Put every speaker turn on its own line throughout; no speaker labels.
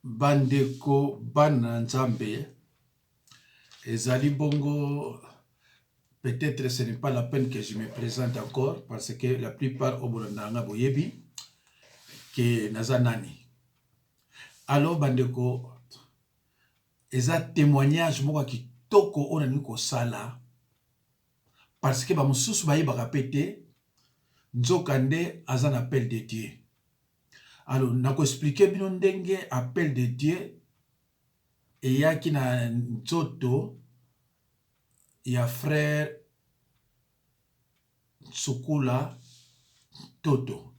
Bandeko bana nzambe ezali bongo. Peut-être ce n'est pas la peine que je me présente encore parce que la plupart obolanda boyebi que nazanani. Alors bandeko eza témoignage moko kitoko onani ko sala parce que ba mususu bayeba pété nzokande azan appel de Dieu. Alors nako expliquer bino ndenge appel de Dieu et yaki na nzoto ya frère Sukula Toto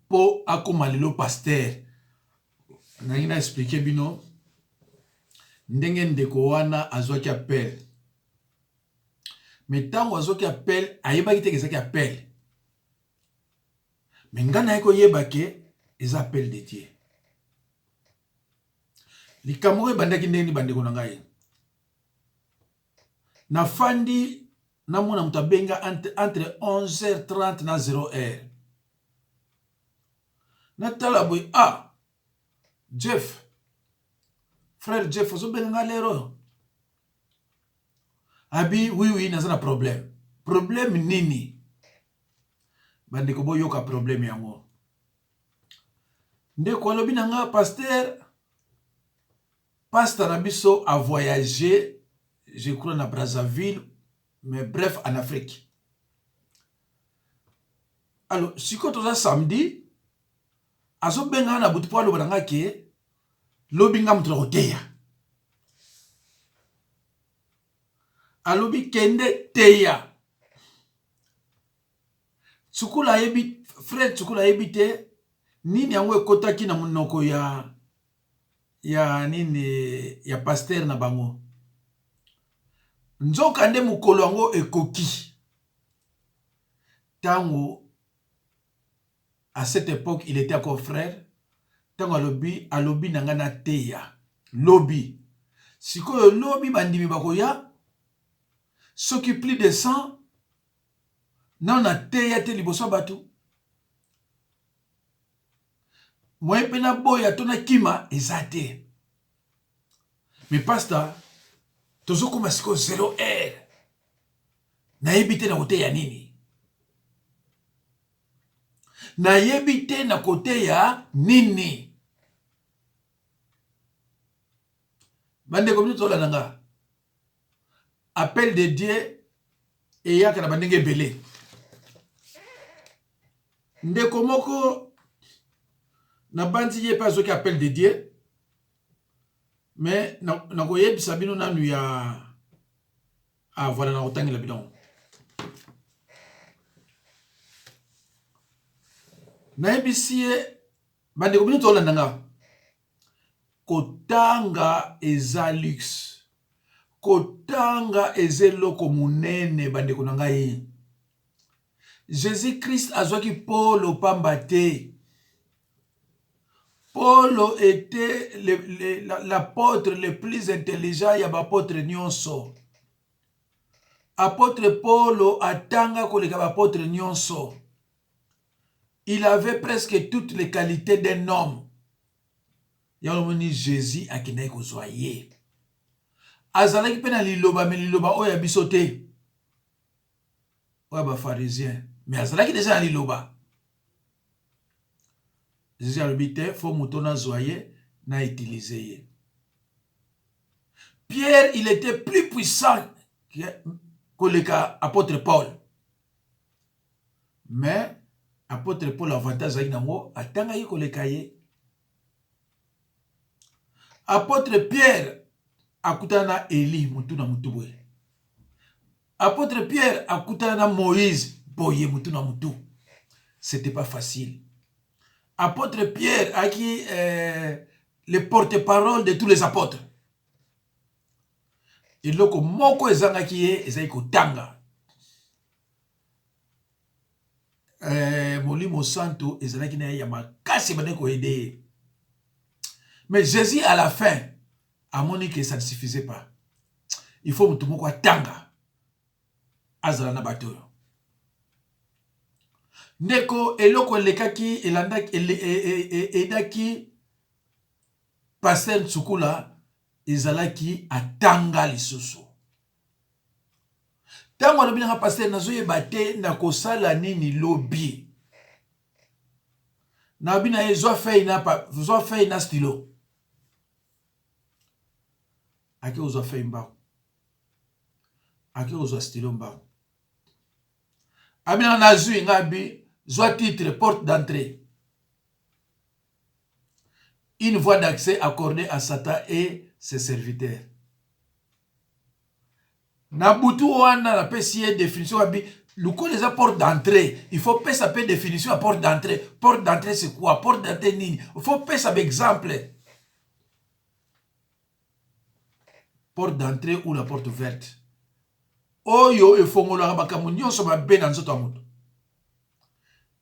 po akoma lelo pasteur na expliquer bino ndenge ndeko wana azwaki appel mais tango azwaki appel ayebaki te kezaki appel mais ngana yeko yeba ke eza appel de Dieu likambo bandaki ndenge bandeko na ngai na fandi na mona mutabenga entre 11h30 na 0h na talabwe Jeff frère Jeff ozo benga lero abi oui nazana problème nini bandeko boyoka problème yango ndeko alobi na nga pasteur na biso a voyagé je crois na Brazzaville mais bref en Afrique. Alors si quand on samedi azo benga na butu po aloba nga ke lobi nga mutu roteya alobi kende teya Tsukula yebi frère Tsukula yebi te nini yango ekotaki na munoko ya nini ya pasteur na bango nzokande mukolo yango ekoki tango à cette époque il était encore frère tango alobi nanga na teya lobi sikoyo lobi bandimi bakoya soki plus de 100 non na teya te liboso batu moye pena boya tona kima ezate mais pasteur tozo koma siko 0h na yebite na kote ya nini na yebite na kote ya nini bande comme tout la nanga appel de Dieu et yaka na bandenge belé ndeko moko na bandi ye pas zoki appel de Dieu mais na koyebisa bino nanu ya voilà na kotangi la bidon na yebisi ye bandeko bino tolanda nga kotanga eza luxe kotanga ezeloko munene bandeko na ngai Jésus-Christ azwaki Paul pamba te Paul était l'apôtre le plus intelligent ya bapôtre nyonso apôtre Paul atanga koleka bapôtre nyonso il avait presque toutes les qualités d'un homme yalomoni Jésus akendaki kozwa ye azalaki pe na liloba me liloba oyo ya biso te oyo bapharisien mais azalaki déjà na liloba Jésus alobi te fo moto nazwa ye na utiliser ye Pierre il était plus puissant que l'apôtre Paul mais apôtre Paul avantage azalaki nango atangaki koleka ye apôtre Pierre akutana na Eli mutu na mutu boye apôtre Pierre akutana na Moïse boye mutu na mutu c'était pas facile apôtre Pierre a qui le porte-parole de tous les apôtres et loko moko ezangaki ye ezali kotanga Molimo Santo ezalaki na ya makasi bane ko aider mais Jésus à la fin a moni que ça ne suffisait pas il faut mutu moko atanga azala na bato Ndeko eloko lekaki edaki Pasteur Tsukula ezalaki atanga lisusu. Tango alobi na pasteur nazoyeba te na kosala nini lobi. Na bina ye zwa feuille na stylo. Ake uzwa feuille mbao. Ake uzwa stylo mbao. Abina na zui ngabi zwa titre porte d'entrée. Une voie d'accès accordée à Satan et ses serviteurs. Na butu wana la PCA définition abi luko les porte d'entrée. Il faut pas sa définition à porte d'entrée. Porte d'entrée c'est quoi? Porte d'entrée nini? Il faut pas sa exemple. Porte d'entrée ou la porte ouverte. Oyo e fongola bakamu nyonso mabe na nzoto amuto.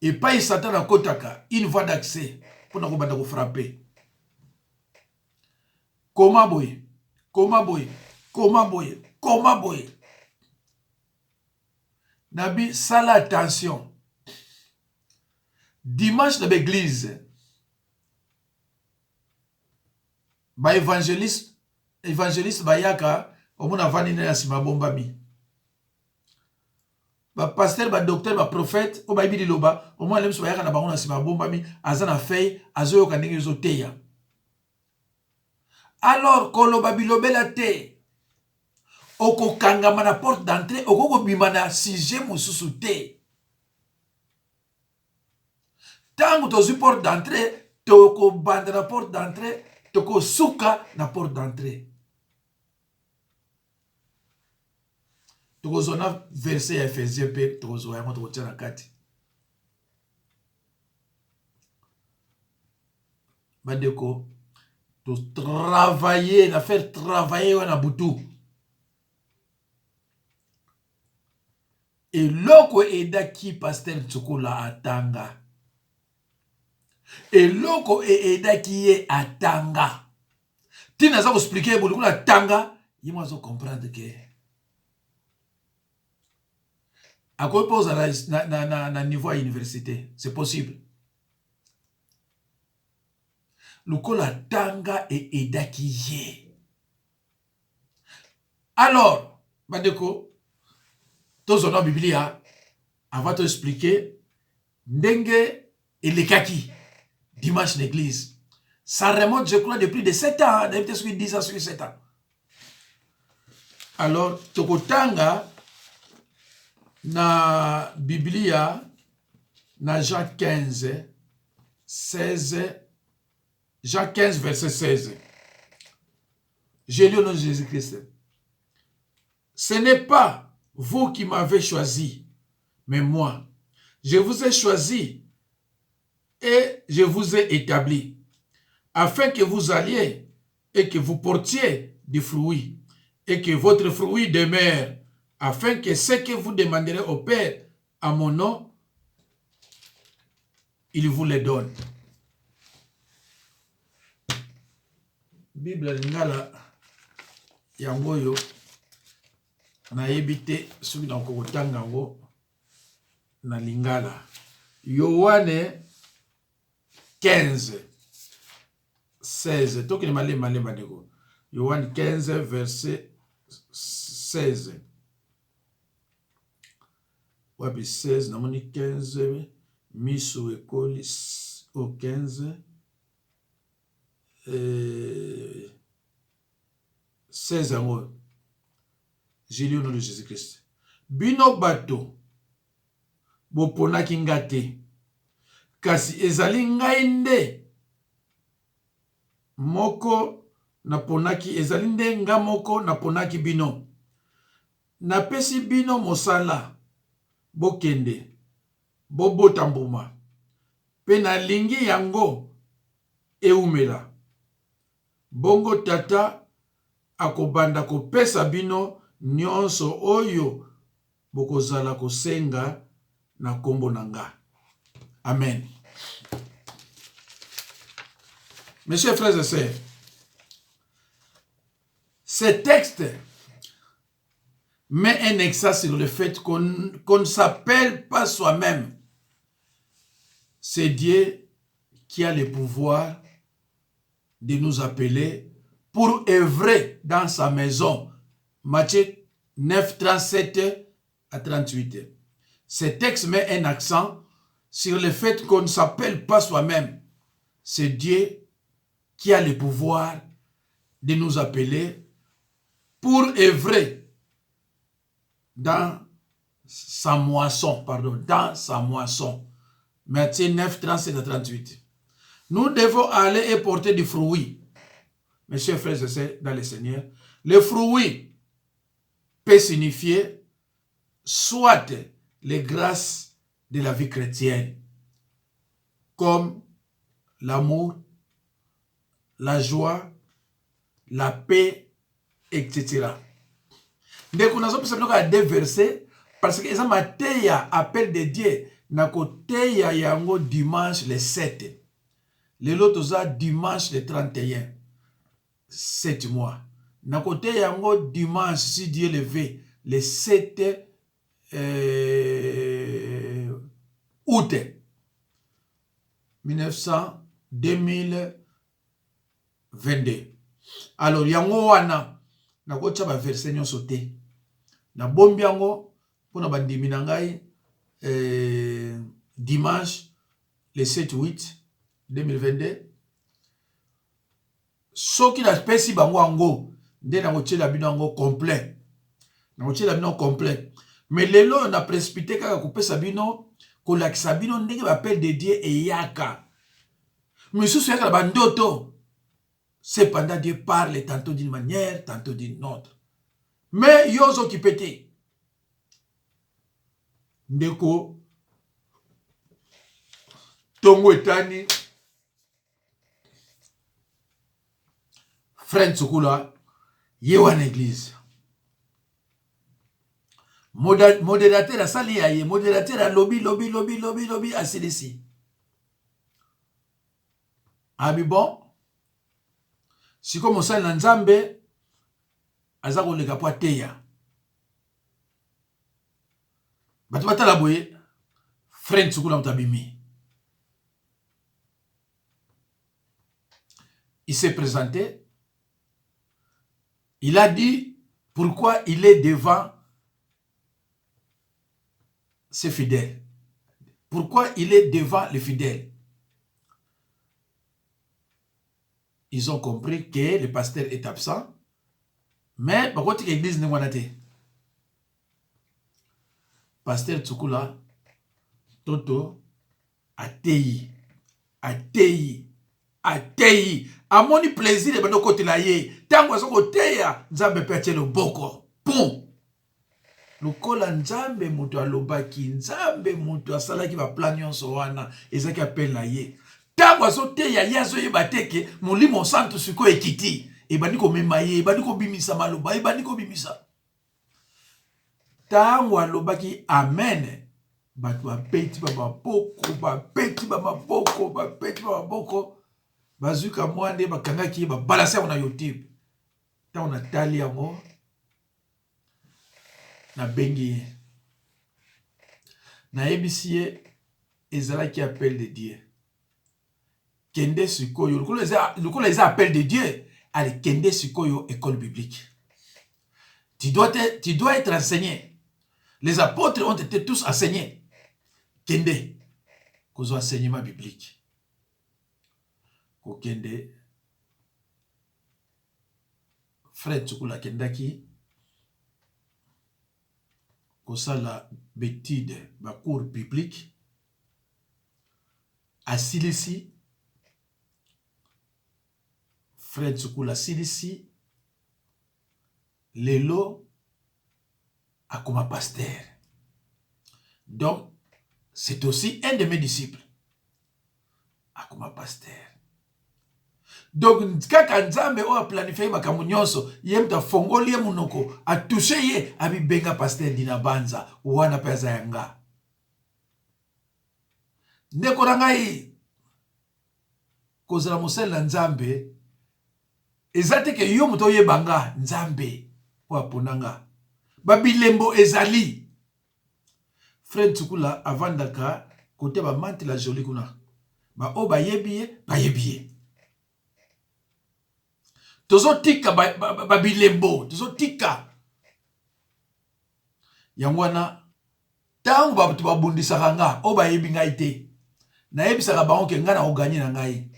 Et pas il Satan na kotaka une voie d'accès pour na ko banda ko frapper. Comment boy? Comment boy? Comment boy? Comment boy? Nabi, sala attention. Dimanche dans l'église, ba évangéliste bayaka, au moins avant na sima bombami. Ba pasteur, ba docteur, ba prophète, au ba ibili loba, au moins lemso bayaka na bango na sima bombami, azana fei, azoyo kanenge zoteya. Alors, koloba bilobela te. Oko kangama na porte d'entrée, oko bimana sujet mususu te. Tango tozu porte d'entrée, toko banda na porte d'entrée, toko suka na porte d'entrée. Toko zona verset Ephésiens pe, toko zoya mo toko tia na kati. Badeko, to travailler, na faire travailler wana butu. Et loko edaki pasteur Tsukula atanga. Et loko edaki ye atanga. Tina za ko expliquer bolu la tanga, yimo zo comprendre que à quoi pose na niveau à université, c'est possible. Loko la tanga et edaki ye. Alors, badeko tous on a Biblia, on va te expliquer ndenge elekaki dimanche l'église. Ça remonte, je crois, depuis de 7 ans, depuis 10 ans, 7 ans. Alors, tokotanga na Biblia, na Jean 15, 16, Jean 15, verset 16. J'ai lu au nom de Jésus-Christ. Ce n'est pas vous qui m'avez choisi, mais moi, je vous ai choisi et je vous ai établi, afin que vous alliez et que vous portiez du fruit, et que votre fruit demeure, afin que ce que vous demanderez au Père à mon nom, il vous le donne. Bible lingala yangoyo na yebite suki na kokotanga ngo na lingala. Yohane 15 16 toki male bandeko. Yohane 15 verset 16. Wapi 16 namoni 15 miso ekoli au 15 16 ans. J'ai lu au nom de Jésus-Christ. Bino bato boponaki ngate kasi ezali ngai nde moko naponaki, ezali nde nga moko naponaki bino. Napesi bino mosala bokende bobota mbuma pe nalingi yango eumela. Bongo tata akobanda kopesa bino nyonso oyo bokozala kosenga na kombo nanga. Amen. Mes chers frères et sœurs, ce texte met un accent sur le fait qu'on ne s'appelle pas soi-même, c'est Dieu qui a le pouvoir de nous appeler pour œuvrer dans sa maison. Matthieu 9, 37 à 38. Ce texte met un accent sur le fait qu'on ne s'appelle pas soi-même. C'est Dieu qui a le pouvoir de nous appeler pour œuvrer dans sa moisson. Dans sa moisson. Matthieu 9, 37 à 38. Nous devons aller et porter du fruit. Mes chers frères et sœurs dans le Seigneur, le fruit peut signifier soit les grâces de la vie chrétienne, comme l'amour, la joie, la paix, etc. Dès qu'on a deux versets, parce que ça mateya appel de Dieu, na koteya yango dimanche le 7. Le lot dimanche le 31. 7 mois. Na koteya yango dimanche, si Dieu le veut, le 7 août 2022. Alors, yango wana, na kocha ba verset nyonso te. Na bombi yango, pona bandimi na ngai, dimanche, le 7 août 2022. Soki na pesi bango yango, nde na koche la bino yango complet. Na koche la bino complet. Mais lelo, on a précipité kaka kopesa bino, kolakisa bino ndenge bapel de Dieu et yaka. Mais sous yaka la bandoto. Cependant, Dieu parle tantôt d'une manière, tantôt d'une autre. Mais yozo qui pété. Ndeko. Tongo etani. Frère Tsukula. Yewan église. Modérateur à sali aye. Modérateur à lobby à CDC. Abi bon. Si comme on sait dans Nzambe, azako le kapwa teya. Batubata la boye, Frère Tsukula mtabimi. Il s'est présenté. Il a dit pourquoi il est devant ses fidèles. Pourquoi il est devant les fidèles. Ils ont compris que le pasteur est absent. Mais, par contre, l'église n'est pas là. Pasteur Tsukula, Toto, Atei. A mon plaisir de bando côté là yé. Tango so côté ya, Nzambe pete le boko. Pum. Lukola Nzambe mutu alobaki, Nzambe mutu asalaki ba plan nyonso wana, ezaki appel na ye. Tango so te ya yazo ye bateke, molimo santo siko ekiti. Ebandi ko mema ye, ebandi ko bimisa maloba, ebandi ko bimisa. Tango alobaki amen. Batu bapeti ba maboko. Bazuka mwande bakangaki ba balancer on a YouTube. Ta on a tali yango na bengi na ebisie ezalaki appel de Dieu. Kende sikoyo lukola eza appel de Dieu, allez kende sikoyo école biblique. Tu dois être enseigné. Les apôtres ont été tous enseignés. Kende kozo enseignement biblique. Kokende Frère Tsukula kendaki kosala betide ba cours biblique asilisi. Frère Tsukula silisi lelo akoma pasteur. Donc c'est aussi un de mes disciples akoma pasteur. Donc, kaka Nzambe o a planifié makambo nyonso, yemta fongoli ye munoko, a touché ye, abi benga pasteur dina banza, wana pesa yanga. Ndeko rangai, kozala mosel na Nzambe, ezate ke yo muto ye banga Nzambe, po aponanga. Babilembo ezali. Frère Tsukula avandaka côté ba mante la jolie kuna ba o ba yebiye tozo tika ba bilembo tozo tika yangwana tango ba tu ba bundisa nga o ba yebi ngai te na yebisaka bango ke nga na oganye na ngai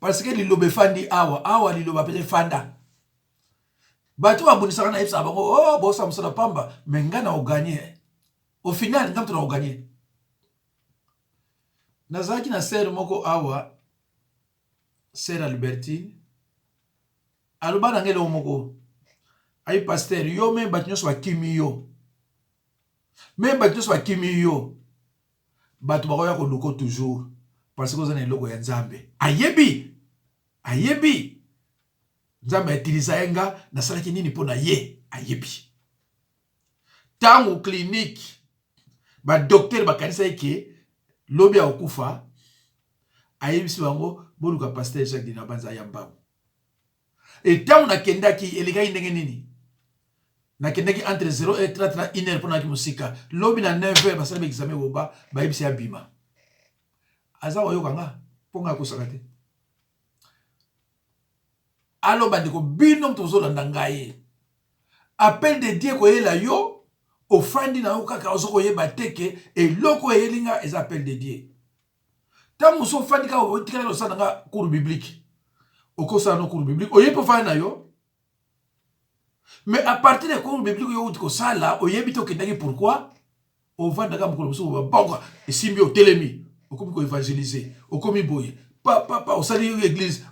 parce que lilobe fandi awa liloba pele fanda batu ba bundisa na yebisaka bango oh bosa musala pamba mais nga na oganye au final nga mtu na oganye nazaki na sere moko awa sere Albertine aloba na ngelo moko ai pasteur yo même batu nyonso bakimi yo même batu nyonso bakimi yo batu bakoya koluko toujours parce que oza na eloko ya nzambe ayebi nzambe atilisa yenga nasalaki nini mpo na ye ayebi tango clinique badoktere bakanisa eke lobi ya okufa ayebisi bango boluka pasteur Jacques Dinabanza ya mbangu etango nakendaki elekaki ndenge nini nakendaki entre 0 et 30 na 1 heure mpona naki mosika lobi na 9 heure basali ba examen boba bayebisi ya bima aza wayoka nga mpo nga akosaka te aloba ndeko bino tozolanda ngai appel de Dieu koyela yo ofandi na yo kaka ozokoyeba teke eloko eyelinga eza appel de Dieu tango mosu ofandi kaka otikala osala nga cours biblique okosala no cours biblique oyebi ofandi na yo mais à partir de cours biblique yo uti kosala oyebi te okendaki pourquoi ovandaka mokolo mosusu babonga esimbi otelemi okomi koevangelize okomi boye papa osali église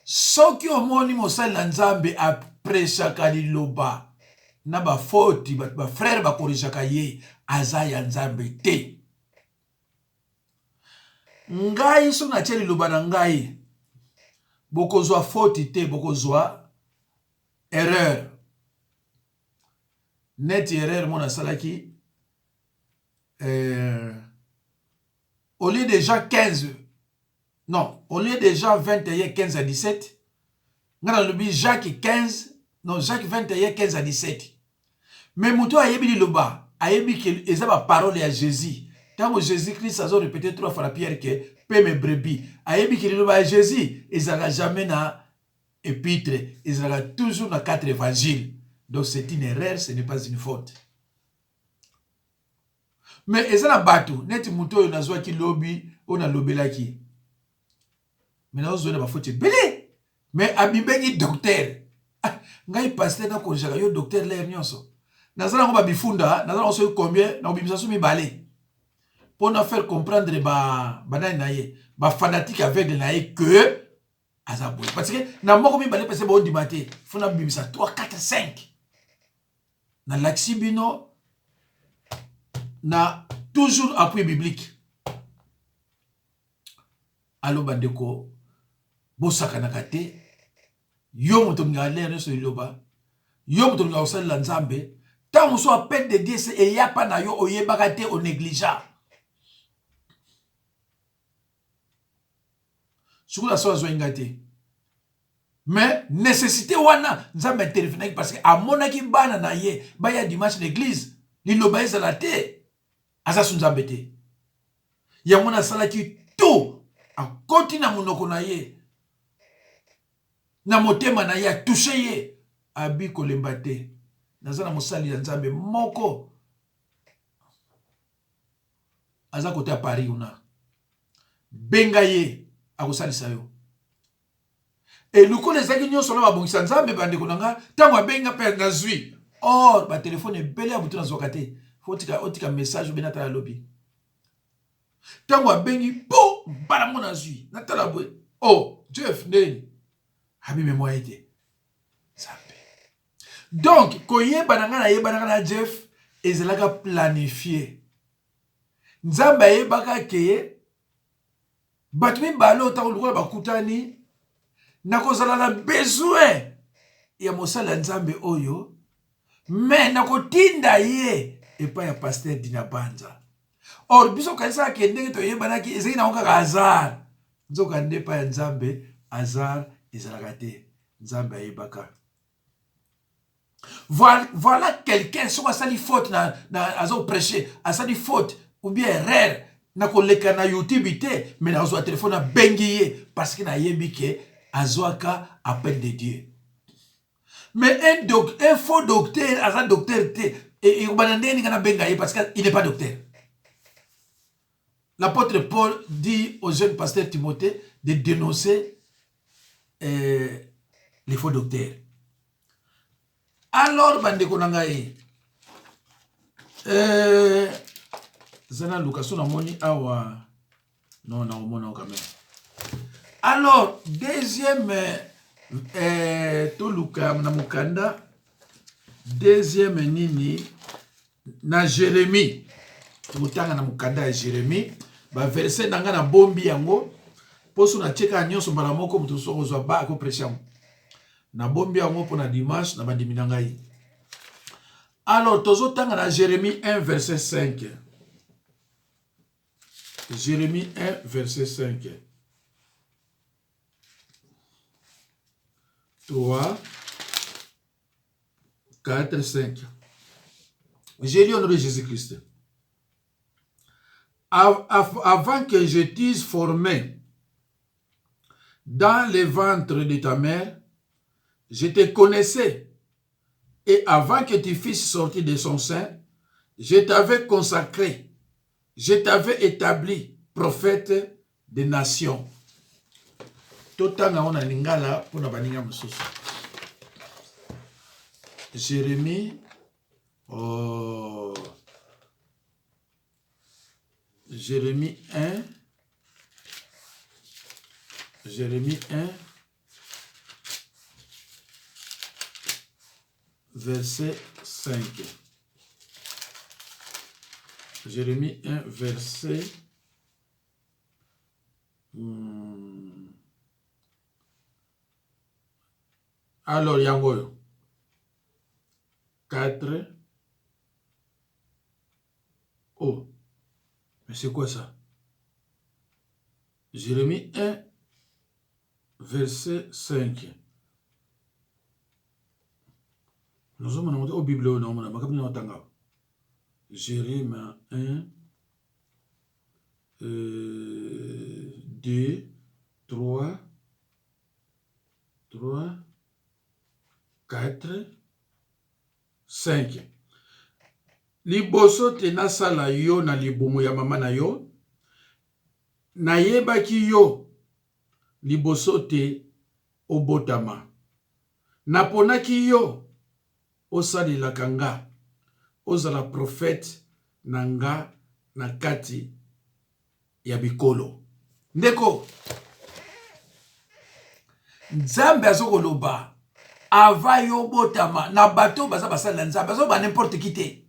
soki omoni mosali na nzambe apreshaka liloba na bafoti bafrere bakorejaka ye aza ya nzambe te ngai so natie liloba na ngai bokozwa foti te bokozwa erreur neti erreur mo nasalaki au lieu déjà 15 non, au lieu déjà 21, 15 à 17, nous avons le Jacques 15, non, Jacques 21, 15 à 17. Mais Moutou a yebi liloba, a yebi que les paroles à Jésus. Tant que Jésus-Christ a répété 3 fois la pierre que paie mes brebis. A yebi que liloba à Jésus, ils n'ont jamais na épître, ils ont toujours na 4 évangiles. Donc c'est une erreur, ce n'est pas une faute. Mais ils ont battu, net Moutou yon a zoa ki lobby, on a lobela ki. Mais nous avons des fautes belé. Mais abimbengi docteur. Ngai pasteur na konjaka yo docteur l'air nyonso. Nazala ngo bifunda, nazala ngo combien na obimisa su mi balé. Pour nous faire comprendre banani na ye, ba fanatique aveugle na ye que azaboué. Parce que na moko mi balé parce que bon dimaté, faut na bimisa 3 4 5. Na laxibino na toujours appui biblique. Allo bandeko bosaka na kate yo moto nga lere so liloba yo moto nga osala la nzambe tango so appel de Dieu et ya pa na yo oyebaka te o négligent sukula so zo ngate mais nécessité wana nzambe intervenir parce que amonaki bana na ye ba ya dimanche l'église liloba ezala te asa sunzambe te ya mona salaki tout a continue monoko na ye na motema na ye touché ye abi kolemba te nazana mosali ya nzambe moko aza kote a Paris una benga ye akosalisa yo e lukola ezaki nyonso na babongisa nzambe bandeko na nga ntango abenga mpe nazwi or batelefone ebele ya butu nazwaka te otika message obe natala lobi ntango abengi po mbala mo nazwi natala bwe oh Jeff ndeni abime moi ete nzambe donc koyeba na nga nayebana na Jeff ezalaka planifié nzambe ayebaka ke bato mibale otango lokola bakutani nakozala na besoin ya mosala ya nzambe oyo me nakotinda ye epai ya pasteur Dinabanza or biso kanisa ke ndenge toyebanaki ezali na kaka hasard nzoka nde epai ya nzambe hasard ezalaka te nzambe ayebaka Voilà quelqu'un, soit ça dit faute, na prêcher, à ça dit faute, ou bien erreur, na koleka na YouTube ite, mais na zo téléphone na bengiye, parce que na yebi ke, azoaka appel de Dieu. Mais un faux docteur, un docteur, et parce qu'il n'est pas docteur. L'apôtre Paul dit au jeune pasteur Timothée de dénoncer les faux docteurs. Alors, bandeko nangaye, Zana Lucas, on a moni awa. Non, non, on quand même. Alors, deuxième, Toluka Namukanda, deuxième nini, na Jérémie. Tolutanga Namukanda et Jérémie, verset nanga na bombi yango, poso na tcheka nyonso mbala moko mutu so kozwa ba ko pression. Na bombi yango pour na dimanche na bandimi nangai. Alors, tozo tanga na Jérémie 1 verset 5. Jérémie 1 verset 5. 3, 4, 5. J'ai lu au nom de Jésus-Christ. Avant que je t'eusse formé dans le ventre de ta mère, je te connaissais. Et avant que tu fisses sortir de son sein, je t'avais consacré. Je t'avais établi prophète des nations. Totanga on a lingala pour na baninga mususu. Jérémie Jérémie 1 verset 5. Jérémie 1 verset alors yango 4. Oh, mais c'est quoi ça? Jérémie 1 verset 5. Nous sommes dans la Bible, Jérémie 1, 2, 3, 4, 5. Liboso te nasala yo na libumu ya mama na yo, nayebaki yo liboso te obotama. Naponaki yo osalelaka nga, ozala prophète nanga na kati ya bikolo. Ndeko, Nzambe azokoloba ava yo botama na bato baza basali na Nzambe, azoba n'importe qui te.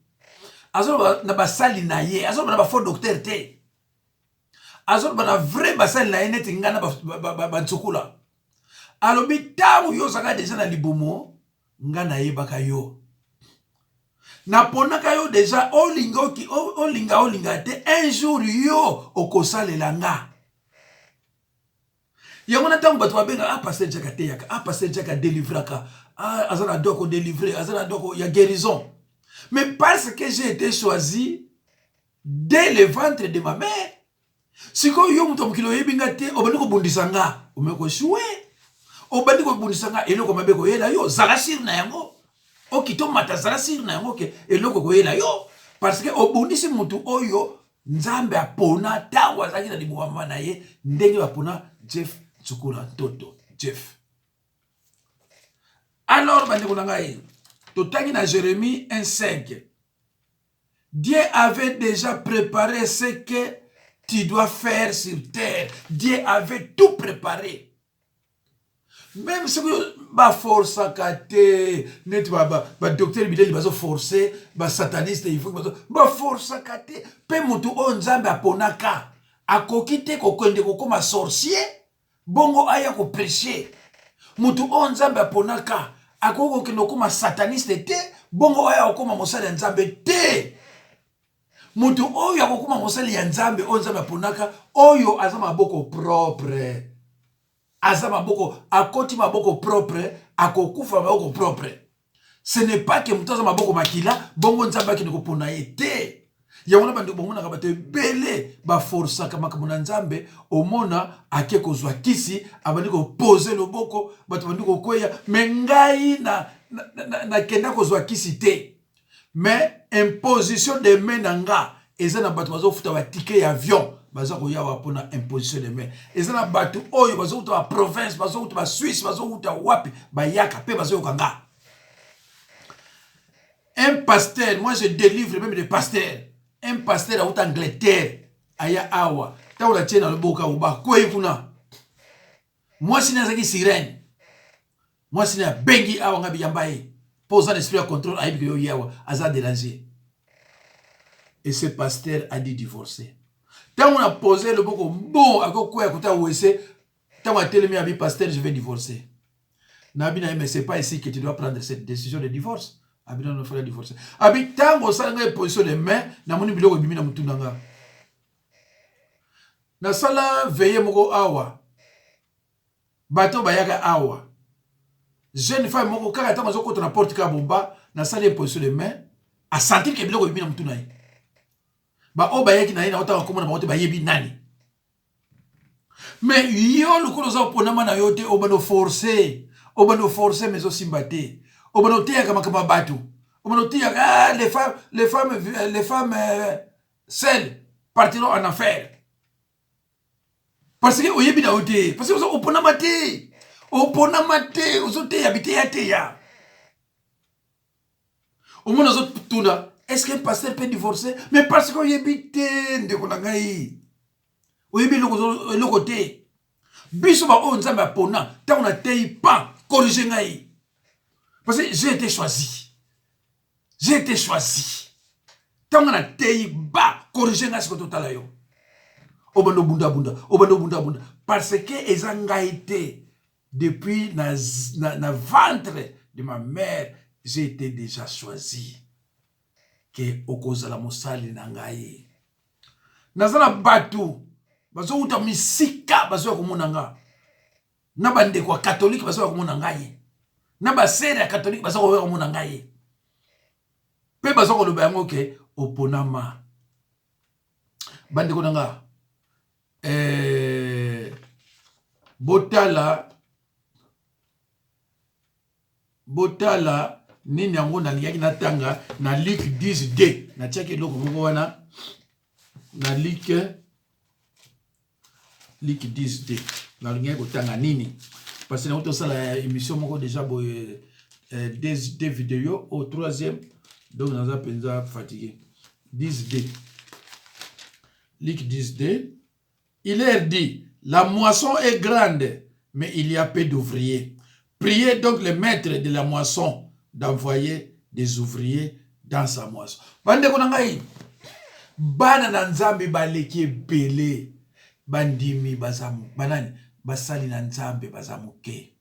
Azoba na basali na ye, azoba na ba faux docteur te. Azoba na vrai basali na ye neti nga na ba ntsukula. Alobi tamu yo saka deja na libumo, nga na yebaka yo. Na ponaka yo deja olinga te, un jour yo okosalela nga. Yango na tango bato babenga pasteur Jaka teyaka, pasteur Jaka délivraka, azana doko délivrer, azana doko ya guérison. Mais parce que j'ai été choisi dès le ventre de ma mère, si ko yo muto mukilo yebinga te, obandi ko bundisa nga, omeko shuwe. Obandi ko bundisa nga, eloko mabe ko yela yo, zala sir na yango. Okito mata zala sir na yango ke eloko ko yela yo. Parce que obundisi mutu oyo, Nzambe apona tango azaki na libuwa na ye, ndenge bapona Jeff Tsukula Toto, Jeff. Alors, totangi na Jérémie 1,5. Dieu avait déjà préparé ce que tu dois faire sur terre. Dieu avait tout préparé. Même si ba force kate, net ba docteur bideli bazo forcer, ba sataniste il faut ba force kate, pe mutu o Nzambe aponaka, akokite kokende kokoma sorcier. Bongo aya ko prêcher. Mutu o Nzambe aponaka, akoko kendo koma sataniste te, bongo aya okoma mosali ya Nzambe te. Mutu oyo akokoma mosali ya Nzambe o Nzambe aponaka, oyo aza maboko propre. Aza maboko akoti maboko propre, akokufa maboko propre. Ce n'est pas que mutu aza maboko makila bongo nzambe akende kopona ye te. Yango bandi bomonaka bato ebele baforsaka makambo na nzambe omona ake kozwa kisi abandi kopose loboko bato bandi kokweya me ngai na kenda kozwa kisi te. Mais imposition de main na nga eza na bato bazofuta ba ticket ya avion baza koyawa pona imposition de main. Eza na bato oyo bazofuta ba province bazofuta ba Suisse bazofuta wapi bayaka pe bazoyoka nga. Un pasteur, moi je délivre même des pasteurs. Un pasteur à Angleterre, aya awa, ta ola tiena le boka uba, kwe kuna. Moi si nazaki sirène. Moi si na bengi awa ngabi yambaye. Posant l'esprit à contrôle aïbi yo yawa, aza dérangé. Et ce pasteur a dit divorcer. Tant on a posé le boko bon à quoi écouter ouessé, tant on a télé mi pasteur je vais divorcer. Nabi na mais c'est pas ici que tu dois prendre cette décision de divorce. Abina no fera divorcer. Abi tango sanga position de main na moni biloko bimi na mutunda nga. Na sala veiller moko awa. Bato bayaka awa. Jeune femme moko kaka tango zo kota na porte ka bomba na sala position de main a sentir que biloko bimi na mutunda ye. Ba o bayaki na ina otaka komona ba bayebi nani. Mais yo lokolo za ponama na yote obano forcer mais aussi mbaté. Obanotia kama batu. Obanotia les femmes seules partiront en affaires. Parce que oyebi na ote, parce que opona mate. Opona mate, ozote habité ya te ya. Au moins nous tuna, est-ce qu'un pasteur peut divorcer? Mais parce que oyebi te ndeko na ngai. Oyebi loko te. Biso ba o nzambe apona, ta on a tei pas corriger ngai. Parce que j'ai été choisi. J'ai été choisi. Tant qu'on a tei ba corriger ngai ce que totala yo. Obando bunda. Parce que ezanga été depuis na ventre de ma mère, j'ai été déjà choisi. Que okozala mosali na ngai. Nazana batu bazo uta misika bazo komona nga. Na bande kwa catholique bazo komona ngai. Na ba sere catholique bazo komona ngai. Pe bazo ko loba yango ke oponama. Bande ko nanga botala nini yango na liyaki na tanga na Luc 10:2 na tiaki loko moko wana na Luc 10:2 na liyaki kotanga nini parce que na auto sala émission moko déjà des vidéos au troisième donc nous avons penza fatigué 10:2 Luc 10:2 il leur dit la moisson est grande mais il y a peu d'ouvriers. Priez donc le maître de la moisson d'envoyer des ouvriers dans sa moisson. Bande konangai bana na nzambe baleki belé bandimi bazamu banani basali na nzambe bazamuke.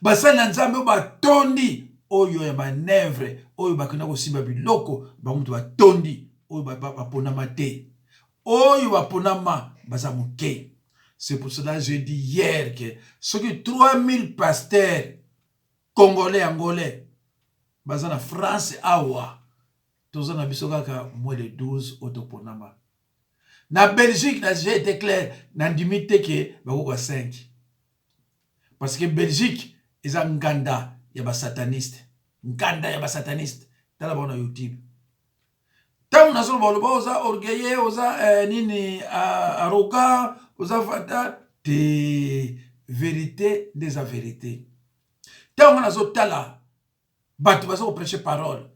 Basali na nzambe batondi oyo ya manevre oyo bakina kosimba biloko bamutu batondi oyo baponama te. Oyo baponama bazamuke. C'est pour cela que je dis hier que ceux qui 3000 pasteurs congolais, angolais, basés en France, awa, tous en abisokaka moins de 12 autoponama. Na Belgique, j'ai été clair, n'a limité que bakoko 5. Parce que Belgique, ils ont nganda, il y a sataniste. Nganda, il y a sataniste. T'as la bonne YouTube. Tant qu'on a sur le bas, osa orgueillé, osa nini arrogant, osa fatal, des vérités des vérités. Tant qu'on a sur tala, batu baso prêcher parole.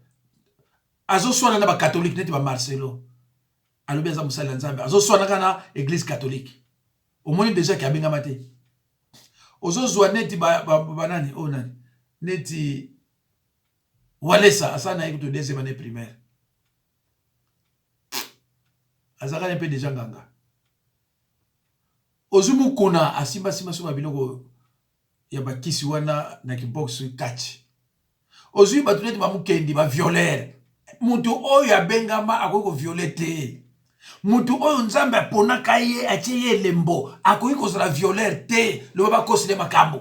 Azo soana na ba catholique neti ba Marcelo. Alo beza musala nzambe. Azo soana kana église catholique. Au moins déjà ki abenga mate. Ozo zwa neti ba nani o nani. Neti Walesa asana ekuto deuxième année primaire. Azaka un peu déjà nganga. Ozumu kona asimba suma biloko ya bakisi wana na kibox catch. Ozu batuneti ba mukendi ba violeur. Mutu oyo abengama akoko violete. Mutu oyo nzambe aponaka ye atie ye lembo akoki kozala violeur te lo ba kosile makambo.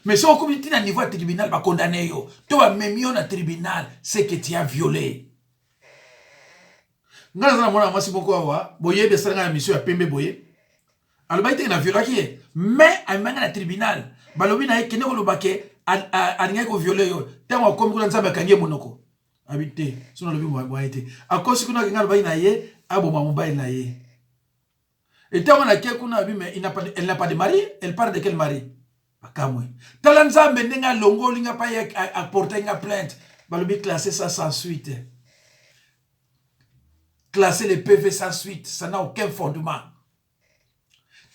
Mais si on commet à niveau tribunal, va condamner yo. Toi, même yo na tribunal, c'est que tu as violé. Nga na mona mwasi moko awa, boye de sanga mission ya pembe boye. Alors ba ite na violaki, mais a manga na tribunal. Balobi na kene ko lobake alinga ko violer yo. Tango komi ko nzamba kangie monoko. Habité, sona lobi mo ite. Akosi kuna nga ba ina ye, aboma mobile na ye. Et tango na ke kuna bi mais elle n'a pas de mari, elle parle de quel mari? Akamwe. Talanza mendenga longo linga pa ye a porter une plainte. Balobi classer ça sans suite. Classer les PV sans suite, ça n'a aucun fondement.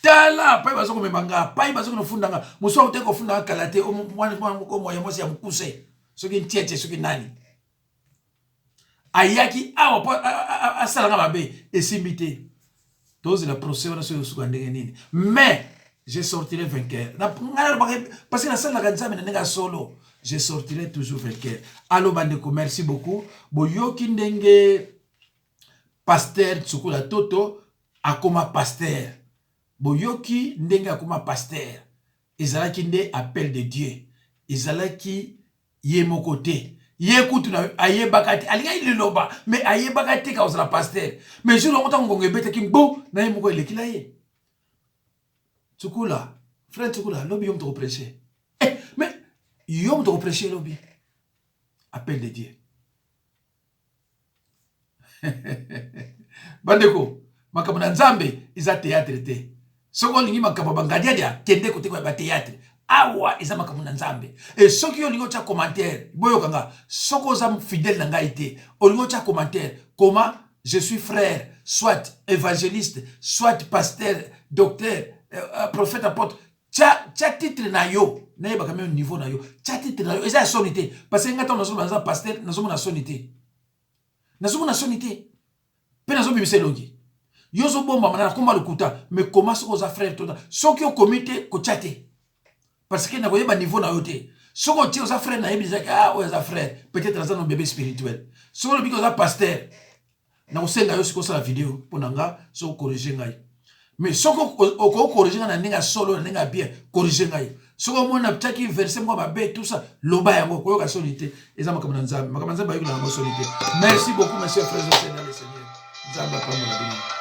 Tala, pas bazo ko memanga, pas bazo ko fundanga, muso te ko fundanga kalate o mwana ko moya mosi ya mukuse. Soki ntiete soki nani. Ayaki awa asalanga mabe esimité. Tous la procès on se sukandenge nini. Mais je sortirai vainqueur. Parce que la salle la ganza menenga solo, je sortirai toujours vainqueur. Allo bandeko, merci beaucoup. Boyoki ndenge pasteur Tsukula Toto akoma pasteur. Boyoki ndenge akoma pasteur. Ezalaki nde appel de Dieu. Ezalaki ye mokote. Ye kutu na aye bakati. Alinga ile loba. Mais aye bakati ka osala pasteur. Mais jour on ngonge bete ki mbo na ye moko elekila ye. Tsukula, frère Tsukula, lobi yom te prêcher. Mais yom te prêcher lobi. Appel de Dieu. Bandeko, makambo na Nzambe iza théâtre te. Soko lingi makambo bangadia kende kote kwa ba théâtre. Awa iza makambo na Nzambe. Et soki yo lingo cha commentaire, boyo kanga, soko za fidèle na ngai te. Olingo cha commentaire, comment je suis frère, soit évangéliste, soit pasteur, docteur, prophète, apôtre. Tcha titre na yo, na yeba quand même niveau na yo. Tcha titre na yo, eza sonité parce que ngata na so na pasteur, na so na sonité. Na so na sonité. Penazo bibise longi. Yozo bomba mana komba lukuta, mais comment ce que frère toda. Soki au comité ko chate. Parce que na koyeba niveau na yote. Soko ti oza frère na yebisa ah oza frère, peut-être ça no bébé spirituel. Soko lo biko oza pasteur. Na osenga yo siko la vidéo ponanga soko corriger ngai. Mais soko ko corriger na ninga solo na ninga bien corriger ngai. Soko mona ptaki verset moi babe tout ça loba yango koyoka solité. Eza makamana nzambe. Makamana nzambe ayiko na solité. Merci beaucoup mes chers frères et sœurs dans le Seigneur. Nzamba pa mona bini.